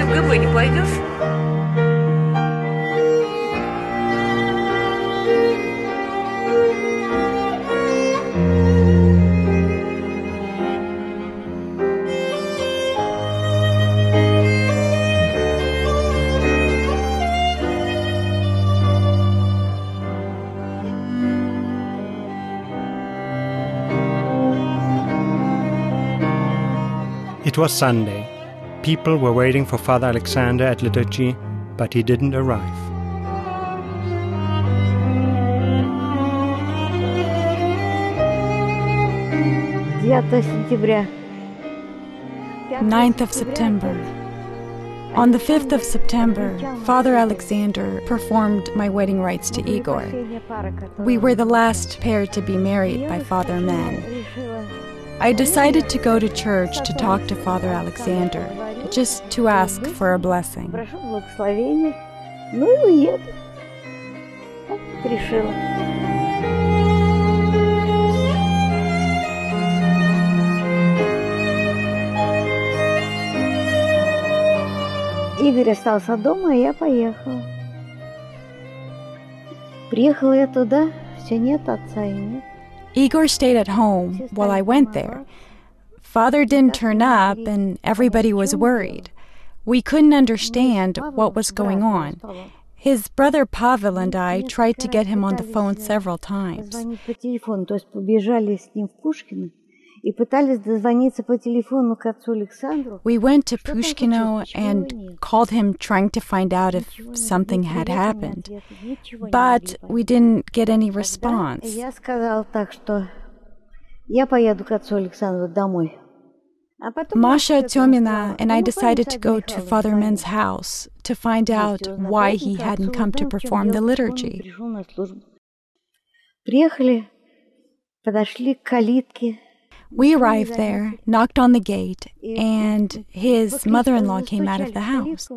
КГБ не пойдешь? It was Sunday. People were waiting for Father Alexander at liturgy, but he didn't arrive. September. 9th of September. On the 5th of September, Father Alexander performed my wedding rites to Igor. We were the last pair to be married by Father Men. I decided to go to church to talk to Father Alexander, just to ask for a blessing. Игорь остался дома, и я поехала. Приехала я туда, все нет отца и нет. Igor stayed at home while I went there. Father didn't turn up, and everybody was worried. We couldn't understand what was going on. His brother Pavel and I tried to get him on the phone several times. We went to Pushkino and called him, trying to find out if something had happened. But we didn't get any response. Masha Tёmina and I decided to go to Father Men's house to find out why he hadn't come to perform the liturgy. We arrived there, knocked on the gate, and his mother-in-law came out of the house.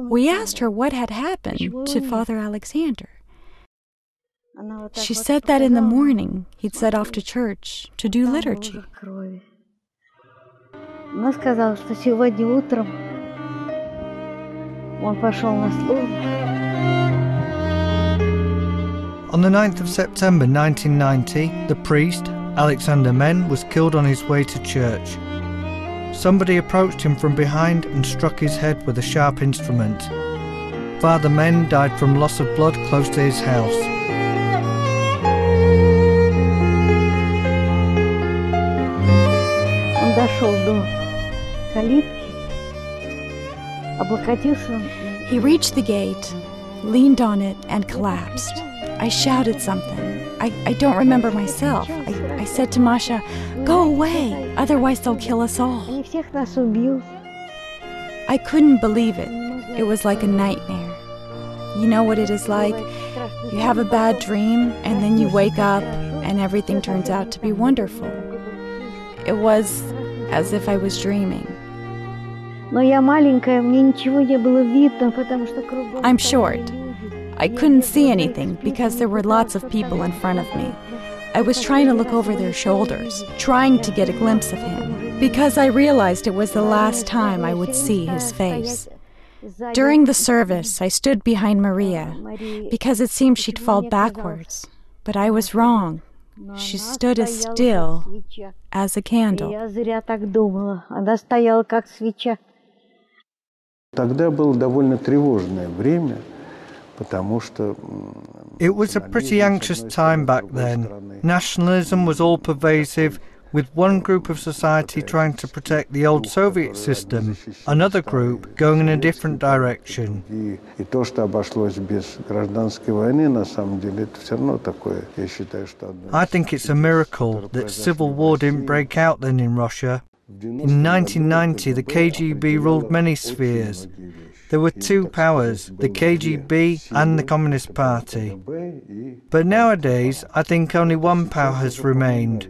We asked her what had happened to Father Alexander. She said that in the morning he'd set off to church to do liturgy. On the 9th of September 1990, the priest, Alexander Men, was killed on his way to church. Somebody approached him from behind and struck his head with a sharp instrument. Father Men died from loss of blood close to his house. He reached the gate, leaned on it, and collapsed. I shouted something. I don't remember myself. I said to Masha, "Go away, otherwise they'll kill us all." I couldn't believe it. It was like a nightmare. You know what it is like? You have a bad dream, and then you wake up, and everything turns out to be wonderful. It was as if I was dreaming. I'm short. I couldn't see anything because there were lots of people in front of me. I was trying to look over their shoulders, trying to get a glimpse of him, because I realized it was the last time I would see his face. During the service, I stood behind Maria, because it seemed she'd fall backwards. But I was wrong. She stood as still as a candle. It was a pretty anxious time back then. Nationalism was all pervasive, with one group of society trying to protect the old Soviet system, another group going in a different direction. I think it's a miracle that civil war didn't break out then in Russia. In 1990, the KGB ruled many spheres. There were two powers, the KGB and the Communist Party. But nowadays, I think only one power has remained.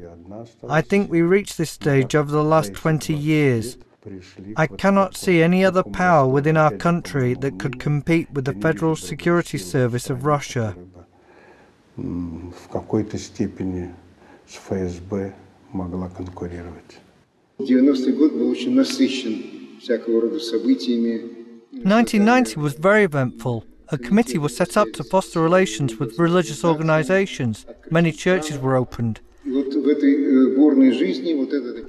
I think we reached this stage over the last 20 years. I cannot see any other power within our country that could compete with the Federal Security Service of Russia. 1990 was very eventful. A committee was set up to foster relations with religious organisations. Many churches were opened.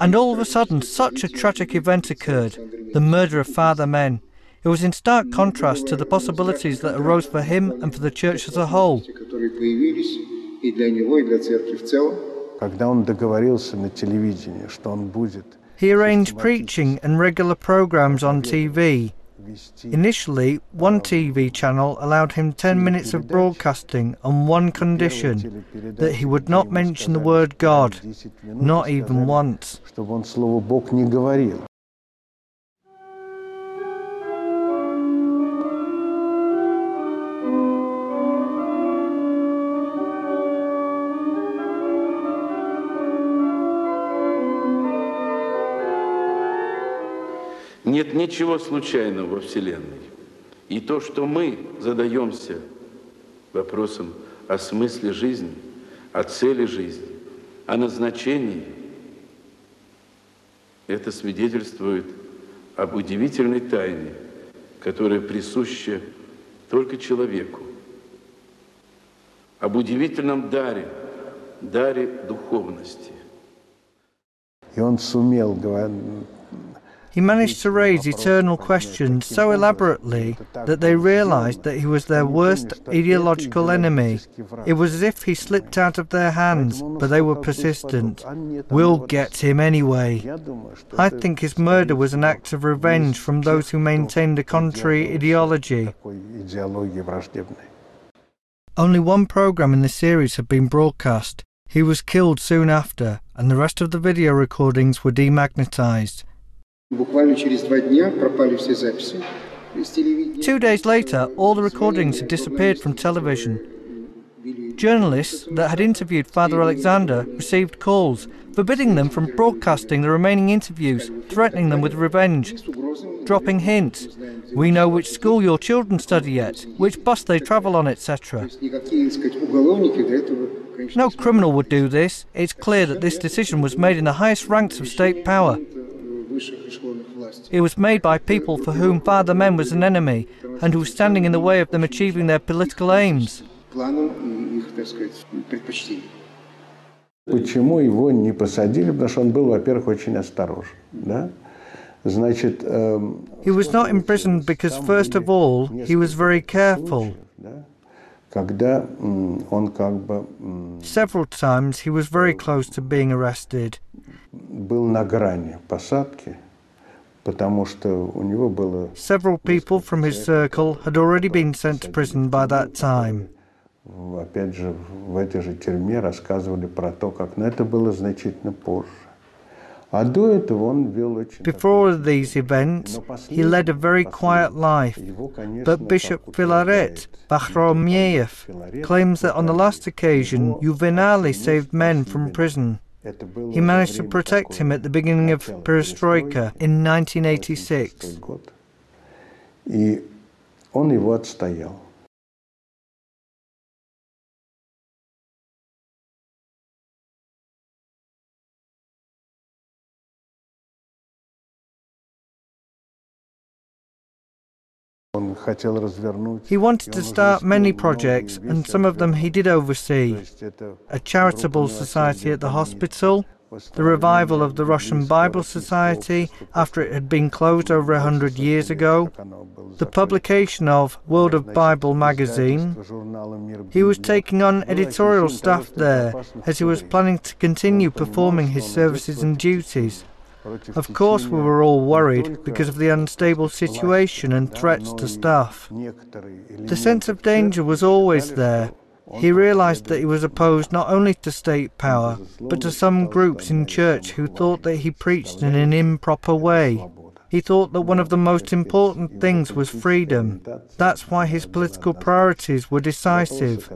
And all of a sudden, such a tragic event occurred, the murder of Father Men. It was in stark contrast to the possibilities that arose for him and for the church as a whole. He arranged preaching and regular programs on TV. Initially, one TV channel allowed him 10 minutes of broadcasting on one condition, that he would not mention the word God, not even once. Нет ничего случайного во Вселенной. И то, что мы задаемся вопросом о смысле жизни, о цели жизни, о назначении, это свидетельствует об удивительной тайне, которая присуща только человеку, об удивительном даре духовности. И он сумел He managed to raise eternal questions so elaborately that they realized that he was their worst ideological enemy. It was as if he slipped out of their hands, but they were persistent. We'll get him anyway. I think his murder was an act of revenge from those who maintained a contrary ideology. Only one program in the series had been broadcast. He was killed soon after, and the rest of the video recordings were demagnetized. 2 days later, all the recordings had disappeared from television. Journalists that had interviewed Father Alexander received calls, forbidding them from broadcasting the remaining interviews, threatening them with revenge, dropping hints. We know which school your children study at, which bus they travel on, etc. No criminal would do this. It's clear that this decision was made in the highest ranks of state power. It was made by people for whom Father Men was an enemy and who were standing in the way of them achieving their political aims. Почему его не посадили? Потому что он был, во-первых, очень осторожен, да? Значит, he was not imprisoned because, first of all, he was very careful. Когда он как бы several times he was very close to being arrested. Был на грани посадки, потому что у него было. Several people from his circle had already been sent to prison by that time. Опять же, в этой же тюрьме рассказывали про то, как, но это было значительно позже. А до этого он вел очень. Before these events, he led a very quiet life. But Bishop Filaret Bakhromiev claims that on the last occasion, Juvenali saved men from prison. He managed to protect him at the beginning of Perestroika in 1986. И он его отстоял. He wanted to start many projects, and some of them he did oversee. A charitable society at the hospital, the revival of the Russian Bible Society after it had been closed over 100 years ago, the publication of World of Bible magazine. He was taking on editorial staff there, as he was planning to continue performing his services and duties. Of course, we were all worried because of the unstable situation and threats to staff. The sense of danger was always there. He realized that he was opposed not only to state power, but to some groups in church who thought that he preached in an improper way. He thought that one of the most important things was freedom. That's why his political priorities were decisive.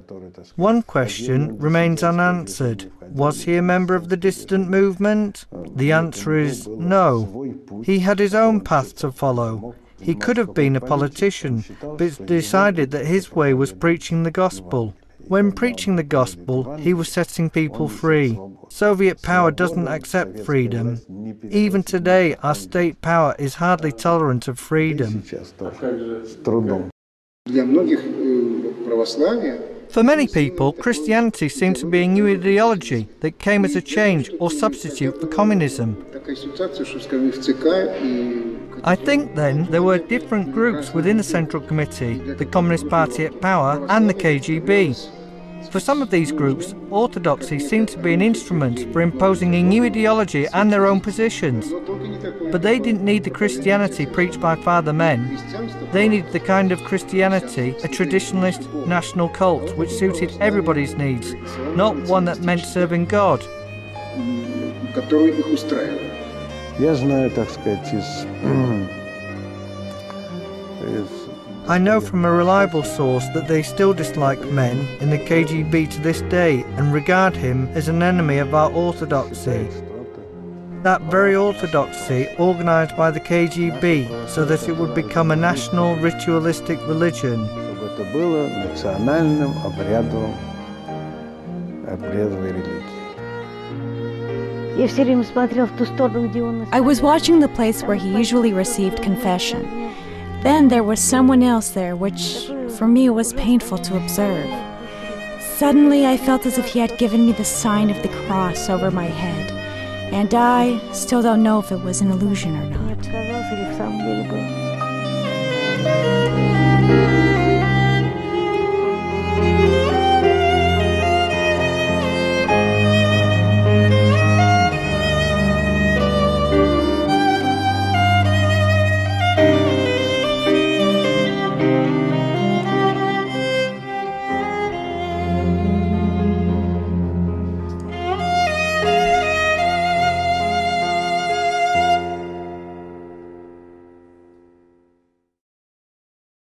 One question remains unanswered. Was he a member of the dissident movement? The answer is no. He had his own path to follow. He could have been a politician, but decided that his way was preaching the gospel. When preaching the gospel, he was setting people free. Soviet power doesn't accept freedom. Even today, our state power is hardly tolerant of freedom. For many people, Christianity seemed to be a new ideology that came as a change or substitute for communism. I think then there were different groups within the Central Committee, the Communist Party at power and the KGB. For some of these groups, orthodoxy seemed to be an instrument for imposing a new ideology and their own positions. But they didn't need the Christianity preached by Father Men. They needed the kind of Christianity, a traditionalist national cult which suited everybody's needs, not one that meant serving God. I know from a reliable source that they still dislike Men in the KGB to this day and regard him as an enemy of our orthodoxy. That very orthodoxy organised by the KGB so that it would become a national ritualistic religion. I was watching the place where he usually received confession. Then there was someone else there, which, for me, was painful to observe. Suddenly, I felt as if he had given me the sign of the cross over my head, and I still don't know if it was an illusion or not.